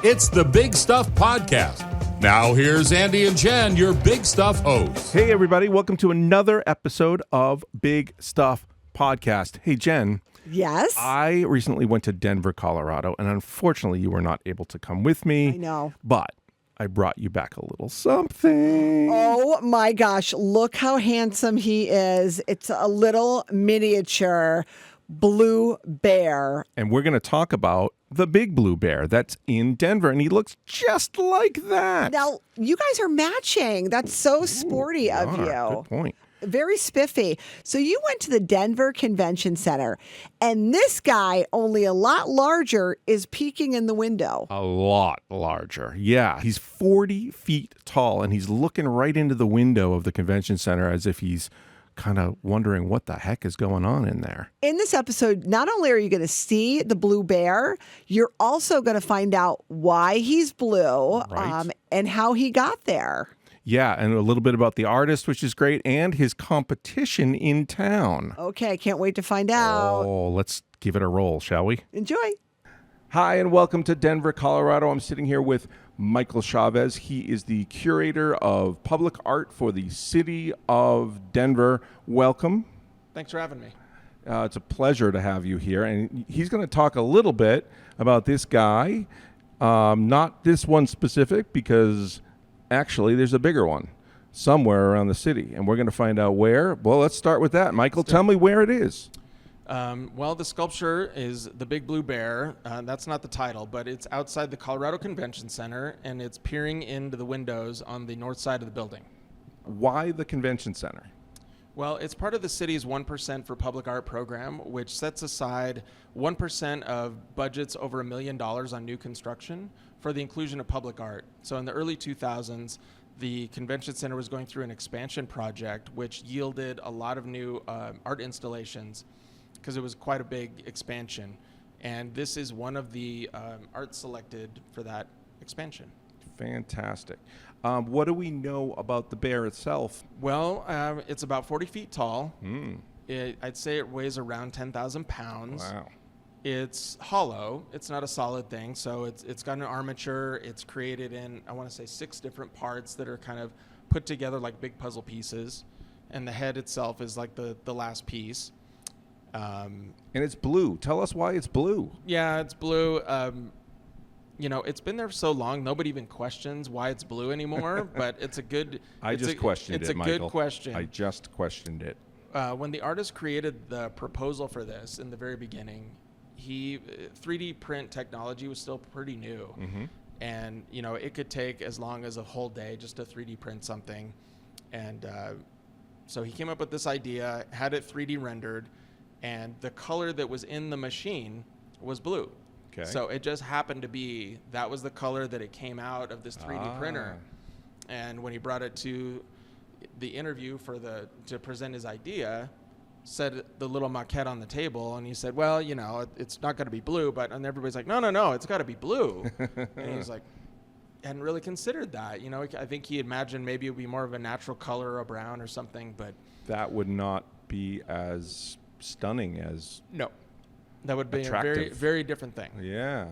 It's the Big Stuff Podcast. Now here's Andy and Jen, your Big Stuff hosts. Hey, everybody. Welcome to another episode of Big Stuff Podcast. Hey, Jen. Yes? I recently went to Denver, Colorado, and unfortunately you were not able to come with me. I know. But I brought you back a little something. Oh my gosh, look how handsome he is. It's a little miniature blue bear. And we're going to talk about the big blue bear that's in Denver, and he looks just like that. Now, you guys are matching. That's so sporty of you. Good point. Very spiffy. So you went to the Denver Convention Center, and this guy, only a lot larger, is peeking in the window. A lot larger. Yeah. He's 40 feet tall, and he's looking right into the window of the convention center as if he's kind of wondering what the heck is going on in there. In this episode, not only are you going to see the blue bear, you're also going to find out why he's blue, Right. And how he got there. Yeah, and a little bit about the artist, which is great, and his competition in town. Okay, can't wait to find out. Oh, let's give it a roll, shall we? Enjoy. Hi, and welcome to Denver, Colorado. I'm sitting here with Michael Chavez. He is the curator of public art for the city of Denver. Welcome. Thanks for having me. It's a pleasure to have you here. And he's going to talk a little bit about this guy, not this one specific, because actually there's a bigger one somewhere around the city. And we're going to find out where. Well, let's start with that. Michael, tell me where it is. Well, the sculpture is the Big Blue Bear. That's not the title, but it's outside the Colorado Convention Center, and it's peering into the windows on the north side of the building. Why the convention center? Well, it's part of the city's 1% for Public Art program, which sets aside 1% of budgets over $1 million on new construction for the inclusion of public art. So in the early 2000s, the convention center was going through an expansion project, which yielded a lot of new art installations, because it was quite a big expansion. And this is one of the art selected for that expansion. Fantastic. What do we know about the bear itself? Well, it's about 40 feet tall. I'd say it weighs around 10,000 pounds. Wow. It's hollow. It's not a solid thing. So it's got an armature. It's created in, I want to say, 6 different parts that are kind of put together like big puzzle pieces. And the head itself is like the last piece. And it's blue. Tell us why it's blue. Yeah, it's blue. It's been there for so long, nobody even questions why it's blue anymore. But it's a good. I just questioned it, Michael. It's a good question. I just questioned it. When the artist created the proposal for this in the very beginning, 3D print technology was still pretty new, and it could take as long as a whole day just to 3D print something, and so he came up with this idea, had it 3D rendered. And the color that was in the machine was blue. Okay. So it just happened to be that was the color that it came out of this 3D printer. And when he brought it to the interview to present his idea, said the little maquette on the table, and he said, well, it's not going to be blue, and everybody's like, no, it's got to be blue. And he's like, hadn't really considered that. I think he imagined maybe it would be more of a natural color, a brown or something, but that would not be as stunning as no, that would be attractive. A very, very different thing. Yeah.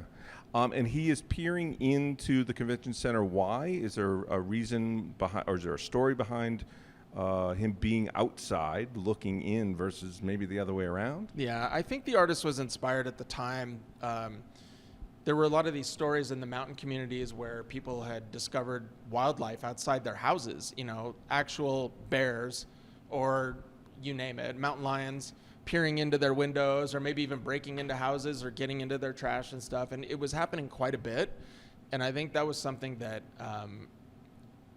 And he is peering into the convention center. Why? Is there a reason behind, or is there a story behind him being outside looking in versus maybe the other way around? Yeah, I think the artist was inspired at the time. There were a lot of these stories in the mountain communities where people had discovered wildlife outside their houses, actual bears or you name it, mountain lions peering into their windows, or maybe even breaking into houses or getting into their trash and stuff. And it was happening quite a bit. And I think that was something that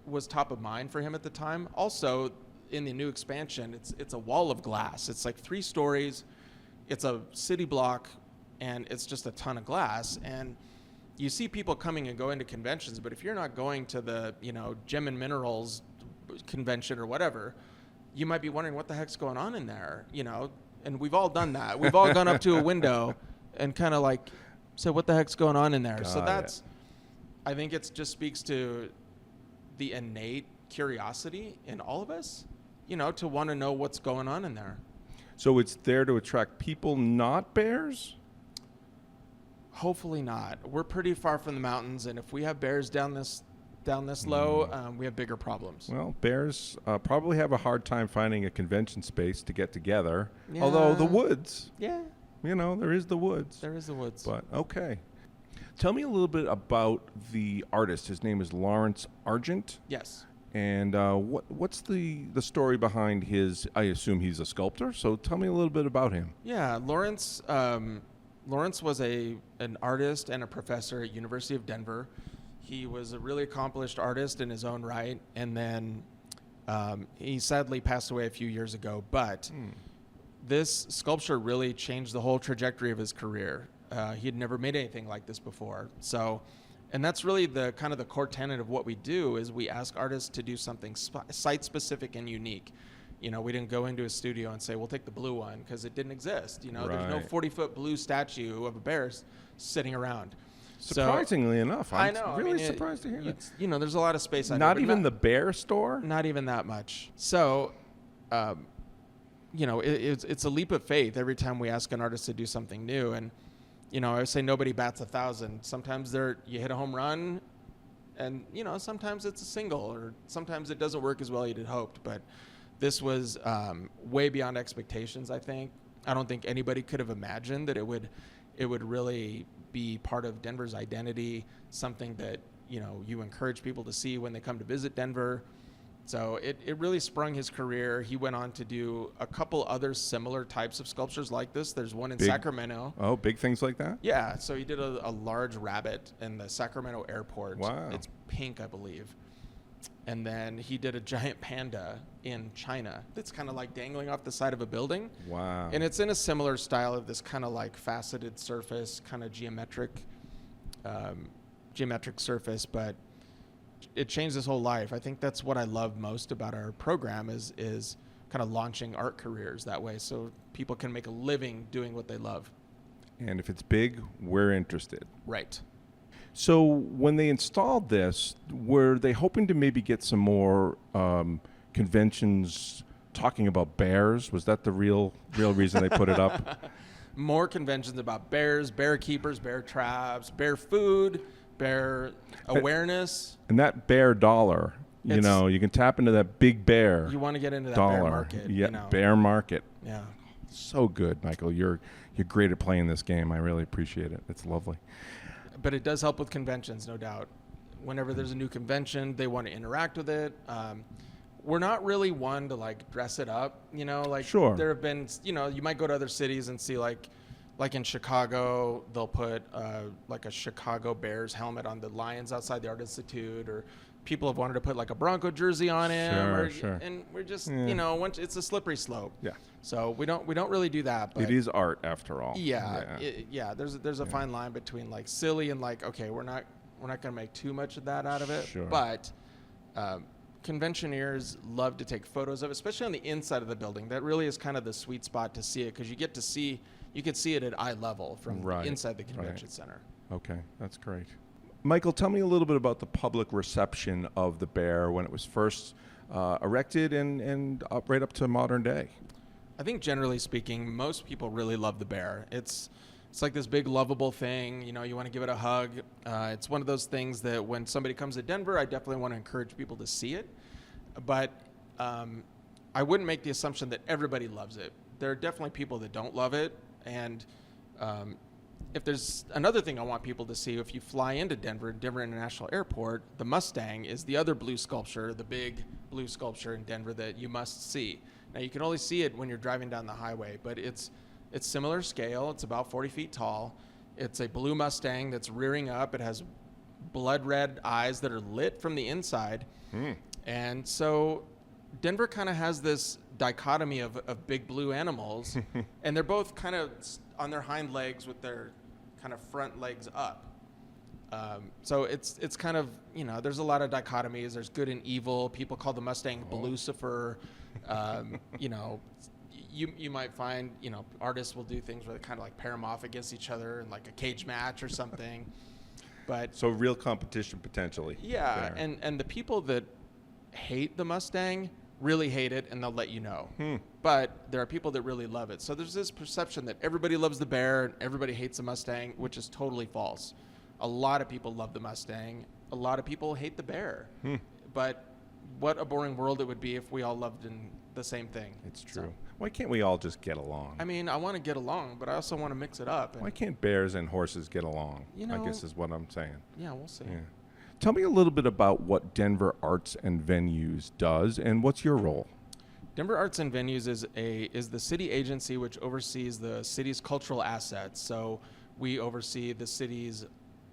was top of mind for him at the time. Also, in the new expansion, it's a wall of glass. It's like 3 stories. It's a city block, and it's just a ton of glass. And you see people coming and going to conventions, but if you're not going to the, Gem and Minerals convention or whatever, you might be wondering what the heck's going on in there, And we've all done that. We've all gone up to a window and kind of like said, what the heck's going on in there? I think it just speaks to the innate curiosity in all of us, to want to know what's going on in there. So it's there to attract people, not bears? Hopefully not. We're pretty far from the mountains, and if we have bears down this low, we have bigger problems. Well, bears probably have a hard time finding a convention space to get together. Yeah. Although the woods, Yeah, there is the woods. there is the woods. But okay. Tell me a little bit about the artist. His name is Lawrence Argent. Yes. And what's the story behind his? I assume he's a sculptor. So tell me a little bit about him. Yeah, Lawrence was an artist and a professor at University of Denver. He was a really accomplished artist in his own right, and then he sadly passed away a few years ago. But this sculpture really changed the whole trajectory of his career. He had never made anything like this before. So, and that's really the kind of the core tenet of what we do is we ask artists to do something site-specific and unique. We didn't go into a studio and say, we'll take the blue one, because it didn't exist. There's no Right. 40-foot blue statue of a bear sitting around. Surprisingly enough, I'm I know. really surprised to hear that. There's a lot of space out Not here. even the bear store? Not even that much. So, it's a leap of faith every time we ask an artist to do something new. And, I would say nobody bats 1,000. Sometimes you hit a home run, and, sometimes it's a single, or sometimes it doesn't work as well as you'd hoped. But this was way beyond expectations, I think. I don't think anybody could have imagined that it would really be part of Denver's identity, something that, you encourage people to see when they come to visit Denver. So it really sprung his career. He went on to do a couple other similar types of sculptures like this. There's one in Sacramento. Oh, big things like that? Yeah, so he did a large rabbit in the Sacramento airport. Wow. It's pink, I believe. And then he did a giant panda in China that's kind of like dangling off the side of a building. Wow. And it's in a similar style of this kind of like faceted surface, kind of geometric surface, but it changed his whole life. I think that's what I love most about our program is kind of launching art careers that way, so people can make a living doing what they love. And if it's big, we're interested. Right. So when they installed this, were they hoping to maybe get some more conventions talking about bears? Was that the real reason they put it up? More conventions about bears, bear keepers, bear traps, bear food, bear awareness. And that bear dollar, you can tap into that big bear. You want to get into that dollar. bear market. Yeah, bear market. Yeah. So good, Michael. You're great at playing this game. I really appreciate it. It's lovely. But it does help with conventions, no doubt. Whenever there's a new convention, they want to interact with it. We're not really one to dress it up, Sure. There have been, you might go to other cities and see like in Chicago, they'll put a Chicago Bears helmet on the lions outside the Art Institute, or people have wanted to put a Bronco jersey on him. Sure. And we're just, once it's a slippery slope. Yeah. So we don't really do that. But it is art after all. Yeah. There's a fine line between silly and okay, we're not going to make too much of that out of it. Sure. But conventioneers love to take photos of it, especially on the inside of the building. That really is kind of the sweet spot to see it, because you can see it at eye level from inside the convention center. Okay, that's great. Michael, tell me a little bit about the public reception of the bear when it was first erected and right up to modern day. I think generally speaking, most people really love the bear. It's like this big lovable thing. You want to give it a hug. It's one of those things that when somebody comes to Denver, I definitely want to encourage people to see it. But I wouldn't make the assumption that everybody loves it. There are definitely people that don't love it. And if there's another thing I want people to see, if you fly into Denver International Airport, the Mustang is the other blue sculpture, the big blue sculpture in Denver that you must see. Now, you can only see it when you're driving down the highway, but it's similar scale. It's about 40 feet tall. It's a blue Mustang that's rearing up. It has blood red eyes that are lit from the inside. And so Denver kind of has this dichotomy of big blue animals, and they're both kind of on their hind legs with their kind of front legs up. So it's kind of, there's a lot of dichotomies. There's good and evil. People call the Mustang Lucifer. You might find, artists will do things where they kind of pair them off against each other in a cage match or something. But so real competition potentially. Yeah, there. and the people that hate the Mustang really hate it, and they'll let you know. But there are people that really love it. So there's this perception that everybody loves the bear and everybody hates the Mustang, which is totally false. A lot of people love the Mustang. A lot of people hate the bear. But what a boring world it would be if we all loved the same thing. It's true. Why can't we all just get along? I mean, I want to get along, but I also want to mix it up. Why can't bears and horses get along? You know, I guess is what I'm saying. Yeah, we'll see. Yeah. Tell me a little bit about what Denver Arts and Venues does, and what's your role? Denver Arts and Venues is the city agency which oversees the city's cultural assets. So we oversee the city's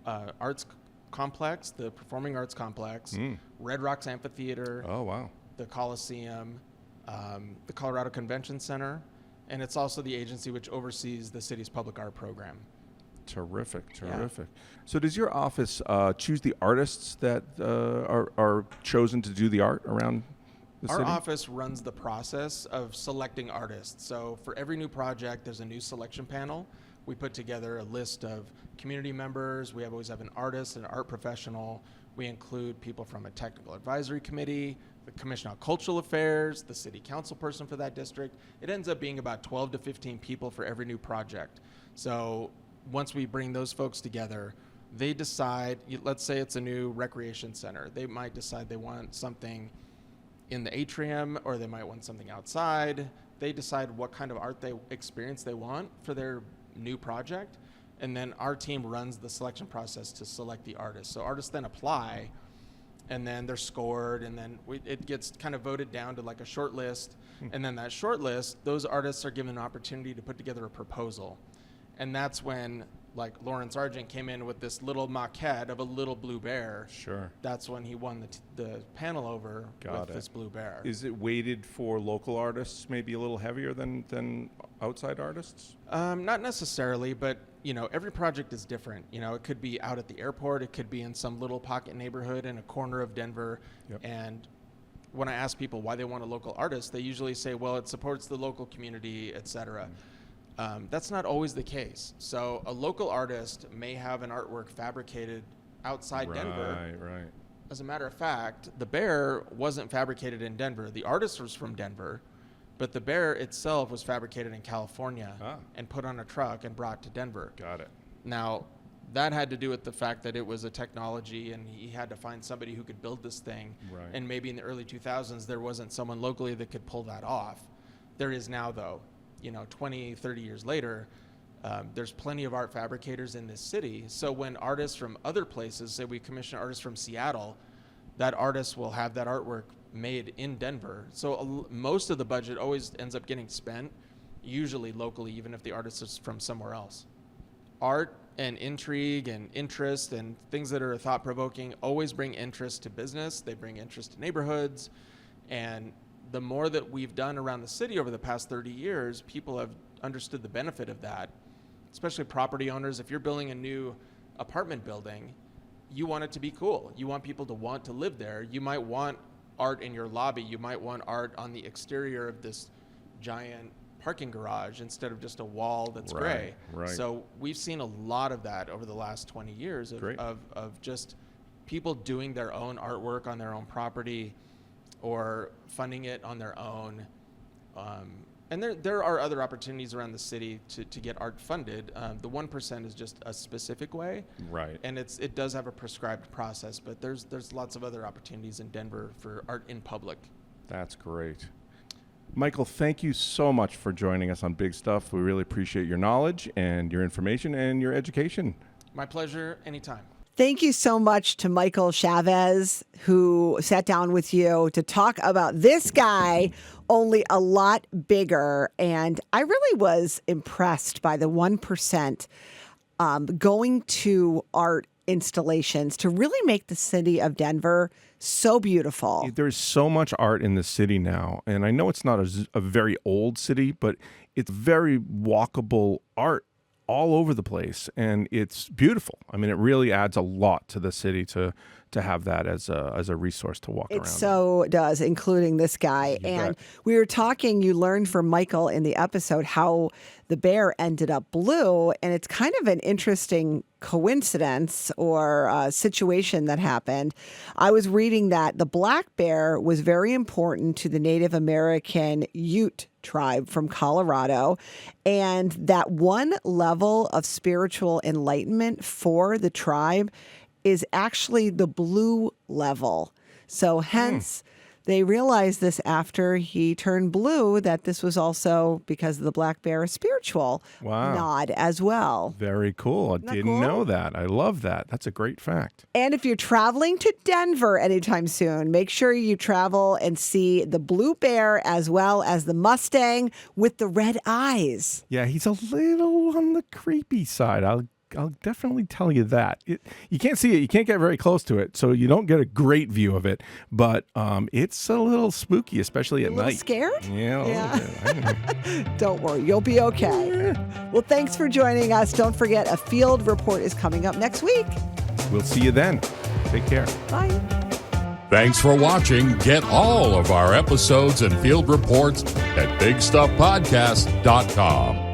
arts complex, the performing arts complex, Red Rocks Amphitheater. Oh, wow. The Coliseum, the Colorado Convention Center, and it's also the agency which oversees the city's public art program. Terrific. Yeah. So does your office choose the artists that are chosen to do the art around the Our city? office runs the process of selecting artists. So for every new project, there's a new selection panel. We put together a list of community members. We always have an artist, an art professional. We include people from a technical advisory committee, the Commission on Cultural Affairs, the city council person for that district. It ends up being about 12 to 15 people for every new project. So once we bring those folks together, they decide, let's say it's a new recreation center. They might decide they want something in the atrium, or they might want something outside. They decide what kind of art experience they want for their new project. And then our team runs the selection process to select the artists. So artists then apply, and then they're scored, and then it gets kind of voted down to like a short list. And then that short list, those artists are given an opportunity to put together a proposal. And that's when, like, Lawrence Argent came in with this little maquette of a little blue bear. Sure. That's when he won the panel over with this blue bear. Is it weighted for local artists maybe a little heavier than outside artists? Not necessarily, but every project is different. It could be out at the airport, it could be in some little pocket neighborhood in a corner of Denver. Yep. And when I ask people why they want a local artist, they usually say, well, it supports the local community, etc. That's not always the case. So a local artist may have an artwork fabricated outside Denver. Right. As a matter of fact, the bear wasn't fabricated in Denver. The artist was from Denver, but the bear itself was fabricated in California and put on a truck and brought to Denver. Got it. Now, that had to do with the fact that it was a technology and he had to find somebody who could build this thing. Right. And maybe in the early 2000s, there wasn't someone locally that could pull that off. There is now, though. 20, 30 years later, there's plenty of art fabricators in this city. So when artists from other places, say we commission artists from Seattle, that artist will have that artwork made in Denver. So most of the budget always ends up getting spent, usually locally, even if the artist is from somewhere else. Art and intrigue and interest and things that are thought-provoking always bring interest to business. They bring interest to neighborhoods. And the more that we've done around the city over the past 30 years, people have understood the benefit of that, especially property owners. If you're building a new apartment building, you want it to be cool. You want people to want to live there. You might want art in your lobby. You might want art on the exterior of this giant parking garage instead of just a wall that's gray. Right. So we've seen a lot of that over the last 20 years of just people doing their own artwork on their own property or funding it on their own. And there are other opportunities around the city to get art funded. The 1% is just a specific way. Right. And it does have a prescribed process, but there's lots of other opportunities in Denver for art in public. That's great. Michael, thank you so much for joining us on Big Stuff. We really appreciate your knowledge and your information and your education. My pleasure, anytime. Thank you so much to Michael Chavez, who sat down with you to talk about this guy, only a lot bigger. And I really was impressed by the 1% going to art installations to really make the city of Denver so beautiful. There's so much art in the city now, and I know it's not a very old city, but it's very walkable art all over the place, and it's beautiful. I mean, it really adds a lot to the city to to have that as a resource to walk around. It so does, including this guy. And bet. we were talking, you learned from Michael in the episode how the bear ended up blue. And it's kind of an interesting coincidence or situation that happened. I was reading that the black bear was very important to the Native American Ute tribe from Colorado, and that one level of spiritual enlightenment for the tribe is actually the blue level. So hence they realized this after he turned blue, that this was also because of the black bear, a spiritual nod as well. Very cool. I didn't know that. I love that. That's a great fact. And if you're traveling to Denver anytime soon, make sure you travel and see the blue bear as well as the Mustang with the red eyes. Yeah, he's a little on the creepy side. I'll definitely tell you that. You can't see it. You can't get very close to it, so you don't get a great view of it. But it's a little spooky, especially at night. Scared? Yeah. Don't worry. You'll be okay. Well, thanks for joining us. Don't forget, a field report is coming up next week. We'll see you then. Take care. Bye. Thanks for watching. Get all of our episodes and field reports at BigStuffPodcast.com.